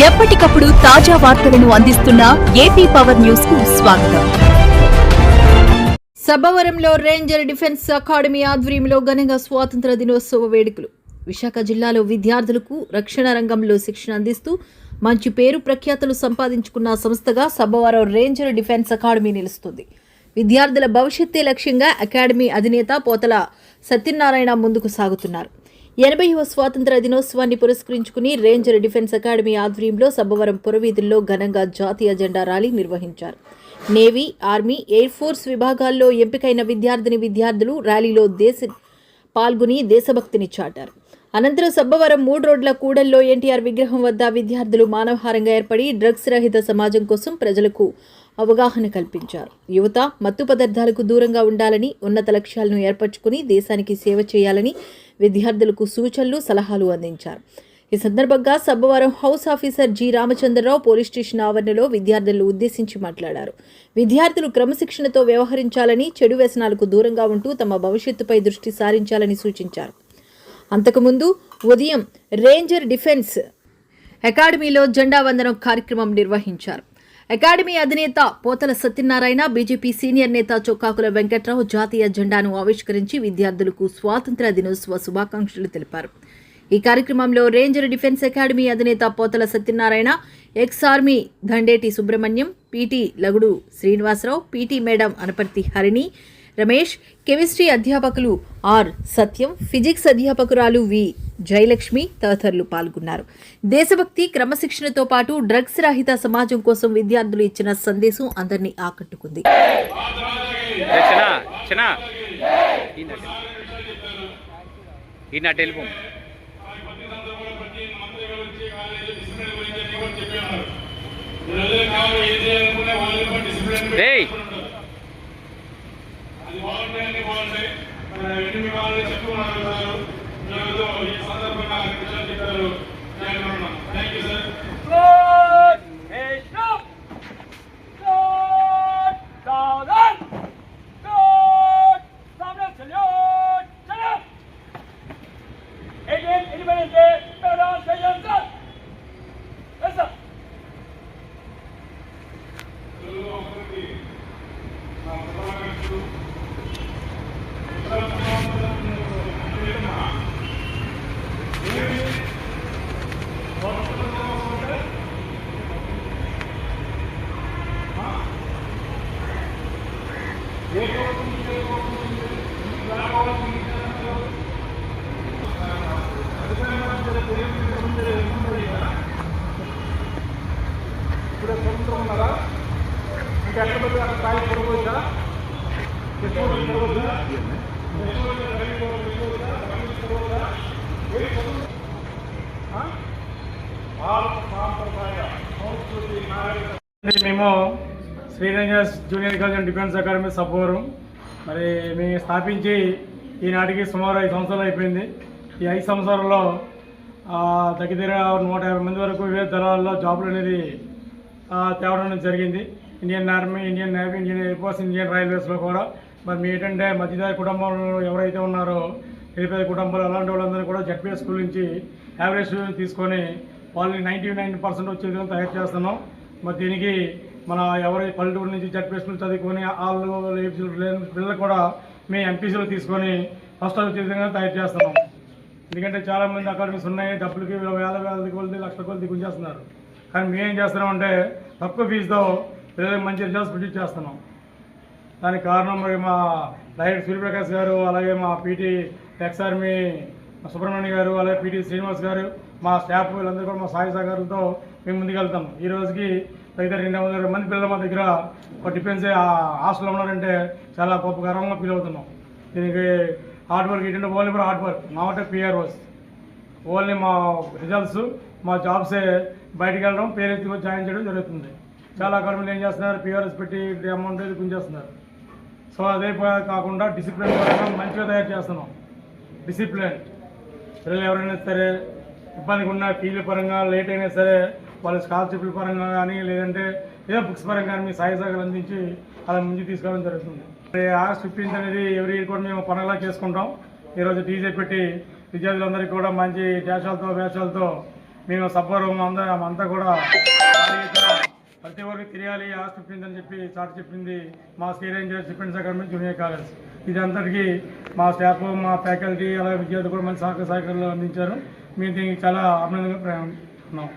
ఎప్పటికప్పుడు తాజా వార్తలను అందిస్తున్న ఏపీ పవర్ న్యూస్ కు స్వాగతం. సబ్బవరంలో రేంజర్ డిఫెన్స్ అకాడమీ ఆధ్వర్యంలో ఘనంగా స్వాతంత్ర దినోత్సవ వేడుకలు. విశాఖ జిల్లాలో విద్యార్థులకు రక్షణ రంగంలో శిక్షణ అందిస్తూ మంచి పేరు ప్రఖ్యాతులు సంపాదించుకున్న సంస్థగా సబ్బవరం రేంజర్ డిఫెన్స్ అకాడమీ నిలుస్తుంది. విద్యార్థుల భవిష్యత్తే లక్ష్యంగా అకాడమీ అధినేత పోతల సత్యనారాయణ ముందుకు సాగుతున్నారు. 80వ స్వాతంత్ర దినోత్సవాన్ని పురస్కరించుకుని రేంజర్ డిఫెన్స్ అకాడమీ ఆధ్వర్యంలో సబ్బవరం పురవీధుల్లో ఘనంగా జాతీయ జెండా ర్యాలీ నిర్వహించారు. నేవీ, ఆర్మీ, ఎయిర్ ఫోర్స్ విభాగాల్లో ఎంపికైన విద్యార్థులు ర్యాలీలో పాల్గొని దేశభక్తిని చాటారు. అనంతరం సబ్బవరం 3 రోడ్ల కూడల్లో ఎన్టీఆర్ విగ్రహం వద్ద విద్యార్థులు మానవహారంగా ఏర్పడి డ్రగ్స్ రహిత సమాజం కోసం ప్రజలకు అవగాహన కల్పించారు. యువత మత్తు పదార్థాలకు దూరంగా ఉండాలని, ఉన్నత లక్ష్యాలను ఏర్పరచుకుని దేశానికి సేవ చేయాలని విద్యార్థులకు సూచనలు, సలహాలు అందించారు. ఈ సందర్భంగా Sabbavaram house officer G Ramachandrarao police station ఆవరణలో విద్యార్థులను ఉద్దేశించి మాట్లాడారు. విద్యార్థులు క్రమశిక్షణతో వ్యవహరించాలని, చెడు వ్యసనాలకు దూరంగా ఉంటూ తమ భవిష్యత్తుపై దృష్టి సారించాలని సూచించారు. అంతకుముందు ఉదయం రేంజర్ డిఫెన్స్ అకాడమీలో జెండా వందనం కార్యక్రమం నిర్వహించారు. అకాడమీ అధినేత పోతల సత్యనారాయణ, బీజేపీ సీనియర్ నేత చొక్కాకుల వెంకట్రావు జాతీయ జెండాను ఆవిష్కరించి విద్యార్థులకు స్వాతంత్ర దినోత్సవ శుభాకాంక్షలు తెలిపారు. ఈ కార్యక్రమంలో రేంజర్ డిఫెన్స్ అకాడమీ అధినేత Pothala Satyanarayana, ex army Dandeti Subrahmanyam, PT Lagudu Srinivasarao, PT madam Anaparthi Harini, Ramesh, chemistry అధ్యాపకులు ఆర్ సత్యం, ఫిజిక్స్ అధ్యాపకురాలు వి జయలక్ష్మి తదితరులు పాల్గొన్నారు. దేశభక్తి, క్రమశిక్షణతో పాటు డ్రగ్స్ రహిత సమాజం కోసం విద్యార్థులు ఇచ్చిన సందేశం అందరినీ ఆకట్టుకుంది. మేము Srirangas junior college defence academy Sabbavaram మరి మేము స్థాపించి ఈనాటికి సుమారు 5 సంవత్సరాలు అయిపోయింది. ఈ 5 సంవత్సరాల్లో దగ్గర 150 మంది వరకు వివిధ దళాల్లో జాబులు అనేది తేవడం జరిగింది. Indian army, Indian navy, Indian air force, Indian రైల్వేస్లో కూడా మరి మీ ఏంటంటే మధ్యతరగతి కుటుంబంలో ఎవరైతే ఉన్నారో నిరుపేద కుటుంబాలు అలాంటి వాళ్ళందరూ కూడా జడ్పీఎస్ స్కూల్ నుంచి యావరేజ్ తీసుకొని వాళ్ళని 99% వచ్చే విధంగా తయారు చేస్తున్నాం. మరి దీనికి మన ఎవరి పల్లెటూరు నుంచి జడ్పీఎస్లు చదువుకొని వాళ్ళు పిల్లలు కూడా మేము ఎంపీసీలో తీసుకొని ఫస్ట్ వచ్చే విధంగా తయారు చేస్తున్నాం. ఎందుకంటే చాలామంది అకాడమీస్ ఉన్నాయి, డబ్బులకి వేల కొద్ది లక్షల కొద్ది గుంజేస్తున్నారు. కానీ మేమేం చేస్తున్నామంటే తక్కువ ఫీజుతో పిల్లలకి మంచి రిజల్ట్స్ ప్రొడ్యూస్ చేస్తున్నాం. దానికి కారణం మరి మా డైరెక్టర్ సూర్యప్రకాష్ గారు, అలాగే మా పీటీ ఎక్స్ ఆర్మీ సుబ్రహ్మణ్య గారు, అలాగే పీటీ శ్రీనివాస్ గారు, మా స్టాఫ్ వీళ్ళందరూ కూడా మా సాయి సహకారంతో మేము ముందుకెళ్తాం. ఈ రోజుకి దగ్గర 200 మంది పిల్లలు మా దగ్గర డిఫెన్స్ హాస్టల్లో ఉన్నారంటే చాలా గొప్ప గర్వంగా ఫీల్ అవుతున్నాం. దీనికి హార్డ్ వర్క్ ఏంటంటే only for hard work, not PROs. Only మా రిజల్ట్స్, మా జాబ్సే బయటకు వెళ్ళడం, పేరెంట్స్ జాయిన్ చేయడం జరుగుతుంది. చాలా అకాడమీలు ఏం చేస్తున్నారు, పిఆర్ఎస్ పెట్టి అమౌంట్ గుంజేస్తున్నారు. సో అదే కాకుండా డిసిప్లిన్ పరంగా మంచిగా తయారు చేస్తున్నాం. డిసిప్లిన్ పిల్లలు ఎవరైనా సరే ఇబ్బందిగా ఉన్న ఫీజుల పరంగా లేట్ అయినా సరే వాళ్ళ స్కాలర్షిప్ల పరంగా కానీ లేదంటే ఏదో బుక్స్ పరంగా కానీ మీ సాయి సహకారం అందించి అలా ముందు తీసుకోవడం జరుగుతుంది. ఆగస్ట్ 15th అనేది ఎవరి ఇయర్ కూడా మేము పండుగలా చేసుకుంటాం. ఈరోజు డీజే పెట్టి విద్యార్థులందరికీ కూడా మంచి వేషాలతో మేము సబ్బవరం అంతా కూడా ప్రతి ఒక్కరికి తెలియాలి హాస్పిటల్ అని చెప్పి చాటి చెప్పింది మా Sri rangers defence academy junior college. ఇది అంతటికీ మా స్టాఫ్, మా ఫ్యాకల్టీ, అలాగే విద్యార్థులు కూడా మంచి సహకారాలు అందించారు. మేము దీనికి చాలా అభినందనగా ఉన్నాం.